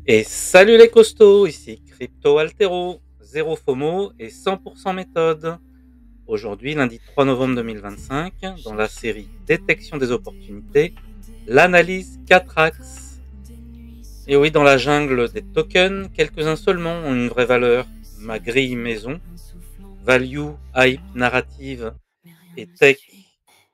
Et salut les costauds, ici Crypto Altero, zéro FOMO et 100% méthode. Aujourd'hui, lundi 3 novembre 2025, dans la série Détection des opportunités, l'analyse 4 axes. Et oui, dans la jungle des tokens, quelques-uns seulement ont une vraie valeur. Ma grille maison, value, hype, narrative et tech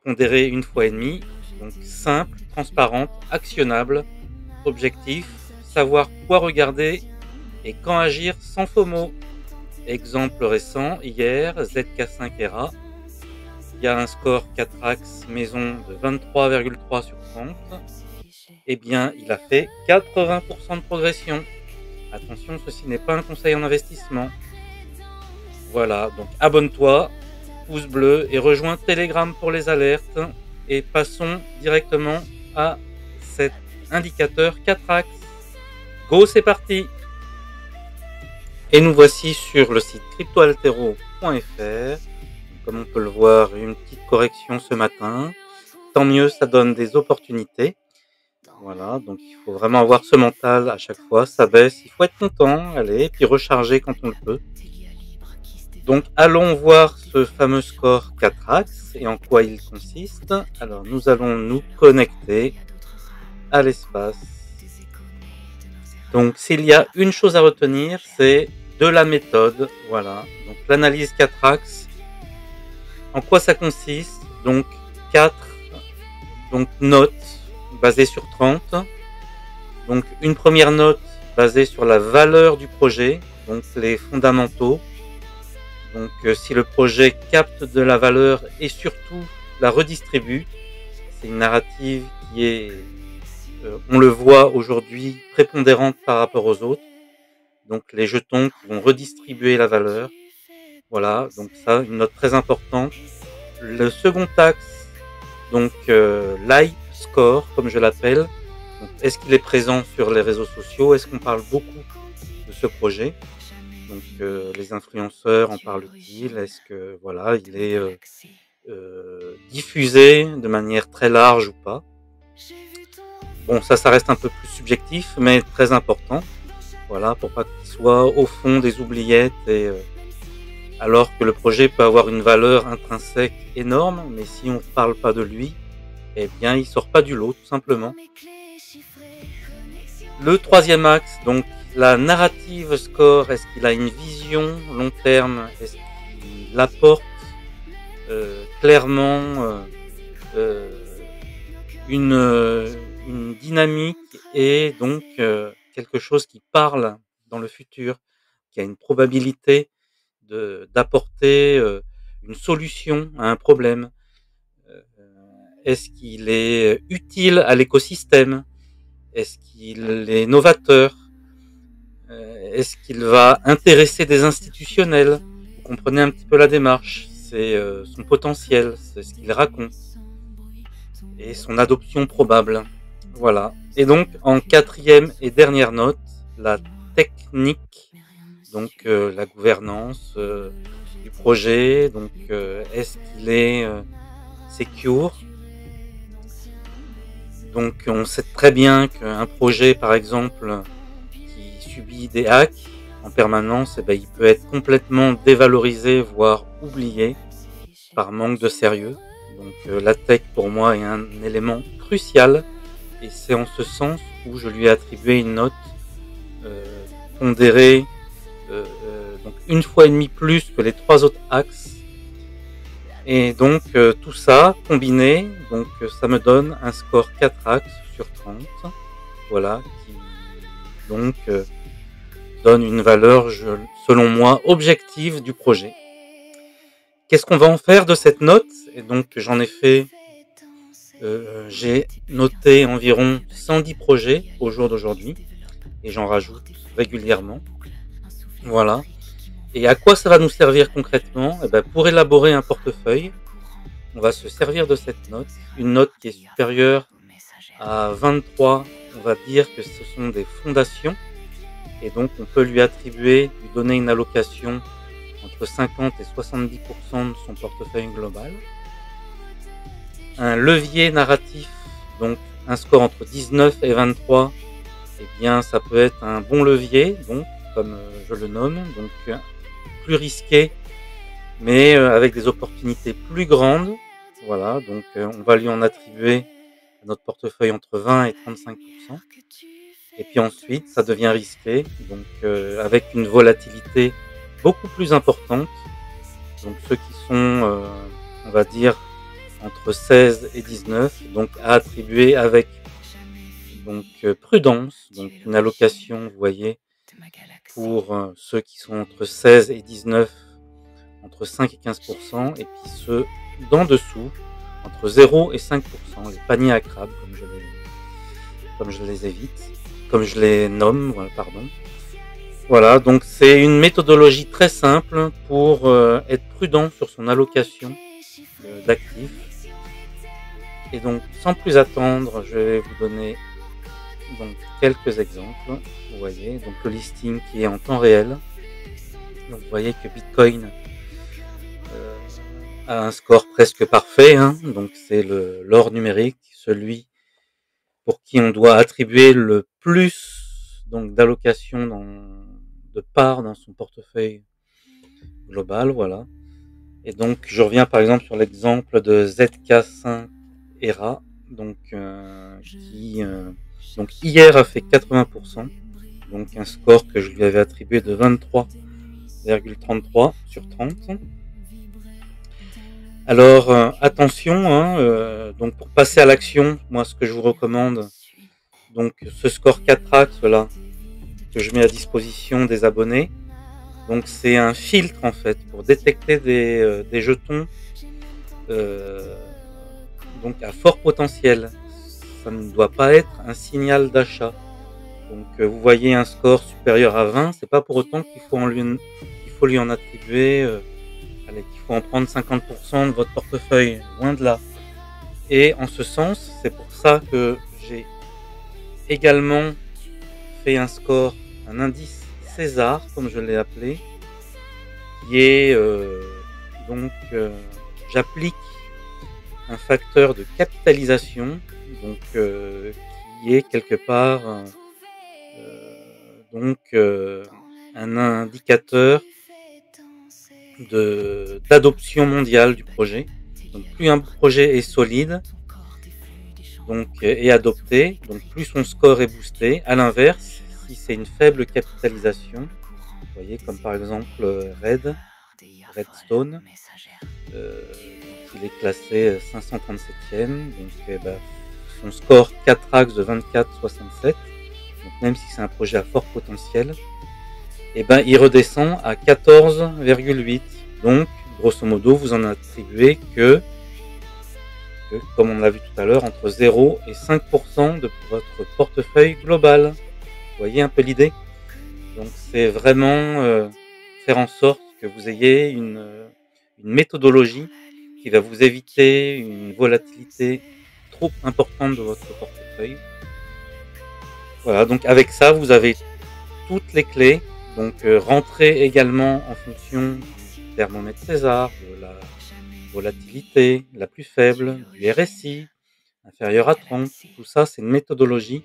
pondérée une fois et demie. Donc simple, transparente, actionnable, objectif, savoir quoi regarder et quand agir sans FOMO. Exemple récent, hier, ZK5RA, il y a un score 4 axes maison de 23,3 sur 30. Eh bien, il a fait 80% de progression. Attention, ceci n'est pas un conseil en investissement. Voilà, donc abonne-toi, pouce bleu et rejoins Telegram pour les alertes. Et passons directement à cet indicateur 4 axes. Go, c'est parti! Et nous voici sur le site cryptoaltero.fr. Comme on peut le voir, une petite correction ce matin. Tant mieux, ça donne des opportunités. Voilà, donc il faut vraiment avoir ce mental à chaque fois. Ça baisse, il faut être content, allez, et puis recharger quand on le peut. Donc allons voir ce fameux score 4 axes et en quoi il consiste. Alors nous allons nous connecter à l'espace. Donc s'il y a une chose à retenir, c'est de la méthode. Voilà, donc l'analyse 4 axes. En quoi ça consiste? Donc 4 notes basées sur 30. Donc une première note basée sur la valeur du projet, donc les fondamentaux. Donc si le projet capte de la valeur et surtout la redistribue, c'est une narrative qui est, on le voit aujourd'hui, prépondérante par rapport aux autres. Donc les jetons qui vont redistribuer la valeur. Voilà, donc ça, une note très importante. Le second axe, donc l'hype score, comme je l'appelle. Est-ce qu'il est présent sur les réseaux sociaux? Est-ce qu'on parle beaucoup de ce projet? Donc les influenceurs en parlent-ils? Est-ce que voilà, il est diffusé de manière très large ou pas? Bon, ça reste un peu plus subjectif, mais très important. Voilà, pour pas qu'il soit au fond des oubliettes et alors que le projet peut avoir une valeur intrinsèque énorme, mais si on ne parle pas de lui, eh bien, il sort pas du lot, tout simplement. Le troisième axe, donc la narrative score, est-ce qu'il a une vision long terme? Est-ce qu'il apporte clairement une dynamique et donc quelque chose qui parle dans le futur, qui a une probabilité d'apporter une solution à un problème? Est-ce qu'il est utile à l'écosystème? Est-ce qu'il est novateur? Est-ce qu'il va intéresser des institutionnels? Vous comprenez un petit peu la démarche. C'est son potentiel, c'est ce qu'il raconte et son adoption probable. Voilà. Et donc en quatrième et dernière note, la technique, donc la gouvernance du projet. Donc est-ce qu'il est secure? Donc on sait très bien qu'un projet, par exemple, qui subit des hacks en permanence, eh ben, il peut être complètement dévalorisé, voire oublié, par manque de sérieux. Donc la tech, pour moi, est un élément crucial, et c'est en ce sens où je lui ai attribué une note pondérée, donc une fois et demie plus que les 3 autres axes. Et donc tout ça combiné, donc ça me donne un score 4 axes sur 30. Voilà, qui donc donne une valeur, selon moi, objective du projet. Qu'est-ce qu'on va en faire de cette note? Et donc j'en ai fait, j'ai noté environ 110 projets au jour d'aujourd'hui, et j'en rajoute régulièrement. Voilà. Et à quoi ça va nous servir concrètement? Eh ben, pour élaborer un portefeuille, on va se servir de cette note, une note qui est supérieure à 23, on va dire que ce sont des fondations, et donc on peut lui attribuer, lui donner une allocation entre 50 et 70% de son portefeuille global. Un levier narratif, donc un score entre 19 et 23, eh bien, ça peut être un bon levier, donc, comme je le nomme, donc plus risqué, mais avec des opportunités plus grandes. Voilà, donc on va lui en attribuer à notre portefeuille entre 20 et 35%. Et puis ensuite, ça devient risqué, donc avec une volatilité beaucoup plus importante. Donc ceux qui sont, on va dire, entre 16 et 19, donc à attribuer avec donc prudence, donc une allocation, vous voyez, pour ceux qui sont entre 16 et 19, entre 5 et 15%, et puis ceux d'en dessous, entre 0 et 5%, les paniers à crabes, comme je les évite, comme je les nomme, voilà, pardon. Voilà, donc c'est une méthodologie très simple pour être prudent sur son allocation d'actifs. Et donc, sans plus attendre, je vais vous donner donc quelques exemples. Vous voyez, donc le listing qui est en temps réel. Donc vous voyez que Bitcoin a un score presque parfait, hein. Donc c'est l'or numérique, celui pour qui on doit attribuer le plus donc d'allocation de parts dans son portefeuille global, voilà. Et donc je reviens par exemple sur l'exemple de ZK5 ERA, donc qui donc hier a fait 80%, donc un score que je lui avais attribué de 23,33 sur 30. Alors attention, hein, donc pour passer à l'action, moi ce que je vous recommande, donc ce score 4Ax là que je mets à disposition des abonnés, donc c'est un filtre en fait pour détecter des jetons donc à fort potentiel. Ça ne doit pas être un signal d'achat. Donc vous voyez un score supérieur à 20, c'est pas pour autant qu'il faut lui en attribuer, qu'il faut en prendre 50% de votre portefeuille, loin de là. Et en ce sens, c'est pour ça que j'ai également fait un score, un indice César, comme je l'ai appelé, qui est donc j'applique un facteur de capitalisation, donc qui est quelque part donc un indicateur d'adoption mondiale du projet. Donc plus un projet est solide donc et adopté, donc plus son score est boosté. À l'inverse, si c'est une faible capitalisation, vous voyez comme par exemple Redstone, il est classé 537e, donc son score 4Ax de 24,67, donc même si c'est un projet à fort potentiel, il redescend à 14,8. Donc, grosso modo, vous en attribuez que, comme on l'a vu tout à l'heure, entre 0 et 5% de votre portefeuille global. Vous voyez un peu l'idée? Donc, c'est vraiment faire en sorte que vous ayez une méthodologie qui va vous éviter une volatilité trop importante de votre portefeuille. Voilà, donc avec ça, vous avez toutes les clés. Donc rentrez également en fonction du thermomètre César, de la volatilité la plus faible, du RSI inférieur à 30. Tout ça, c'est une méthodologie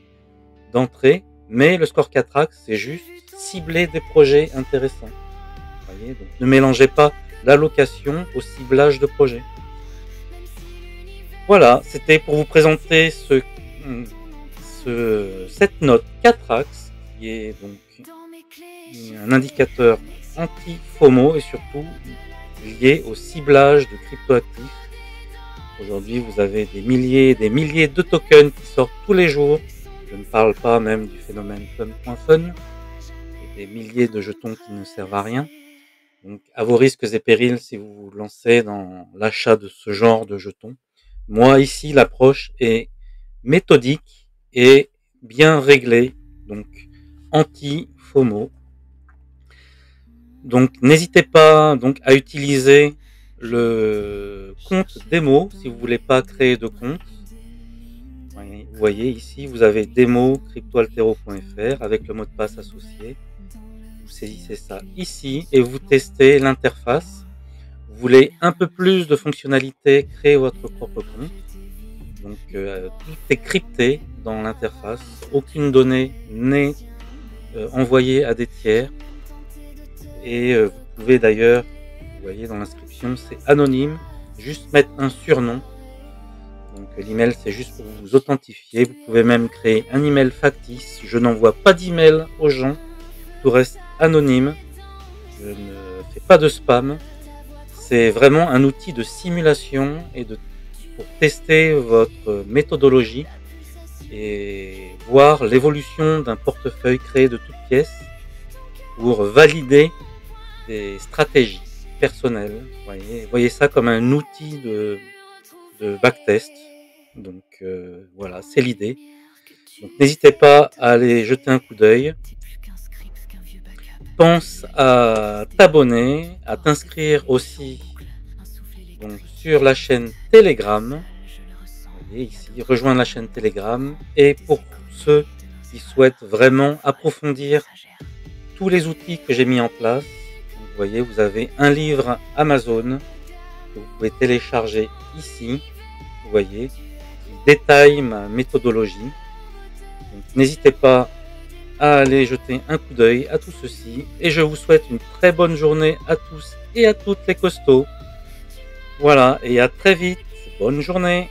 d'entrée. Mais le score 4Ax, c'est juste cibler des projets intéressants. Vous voyez, donc ne mélangez pas l'allocation au ciblage de projets. Voilà, c'était pour vous présenter cette note 4Ax, qui est donc un indicateur anti-FOMO et surtout lié au ciblage de cryptoactifs. Aujourd'hui, vous avez des milliers et des milliers de tokens qui sortent tous les jours. Je ne parle pas même du phénomène Fun.fun, et des milliers de jetons qui ne servent à rien. Donc, à vos risques et périls si vous vous lancez dans l'achat de ce genre de jetons. Moi, ici, l'approche est méthodique et bien réglée, donc anti-FOMO. Donc, n'hésitez pas donc à utiliser le compte démo si vous voulez pas créer de compte. Vous voyez ici, vous avez démo cryptoaltero.fr avec le mot de passe associé. Vous saisissez ça ici et vous testez l'interface. Vous voulez un peu plus de fonctionnalités, créez votre propre compte. Donc tout est crypté dans l'interface, aucune donnée n'est envoyée à des tiers. Et vous pouvez d'ailleurs, vous voyez dans l'inscription, c'est anonyme, juste mettre un surnom. Donc l'email c'est juste pour vous authentifier. Vous pouvez même créer un email factice. Je n'envoie pas d'email aux gens, tout reste anonyme. Je ne fais pas de spam. C'est vraiment un outil de simulation et pour tester votre méthodologie et voir l'évolution d'un portefeuille créé de toutes pièces pour valider des stratégies personnelles. Voyez ça comme un outil de backtest. Donc voilà, c'est l'idée. Donc n'hésitez pas à aller jeter un coup d'œil. Pense à t'abonner, à t'inscrire aussi donc, sur la chaîne Telegram. Vous voyez ici, rejoindre la chaîne Telegram. Et pour ceux qui souhaitent vraiment approfondir tous les outils que j'ai mis en place, vous voyez, vous avez un livre Amazon que vous pouvez télécharger ici. Vous voyez, il détaille ma méthodologie. Donc n'hésitez pas à aller jeter un coup d'œil à tout ceci. Et je vous souhaite une très bonne journée à tous et à toutes les costauds. Voilà, et à très vite. Bonne journée.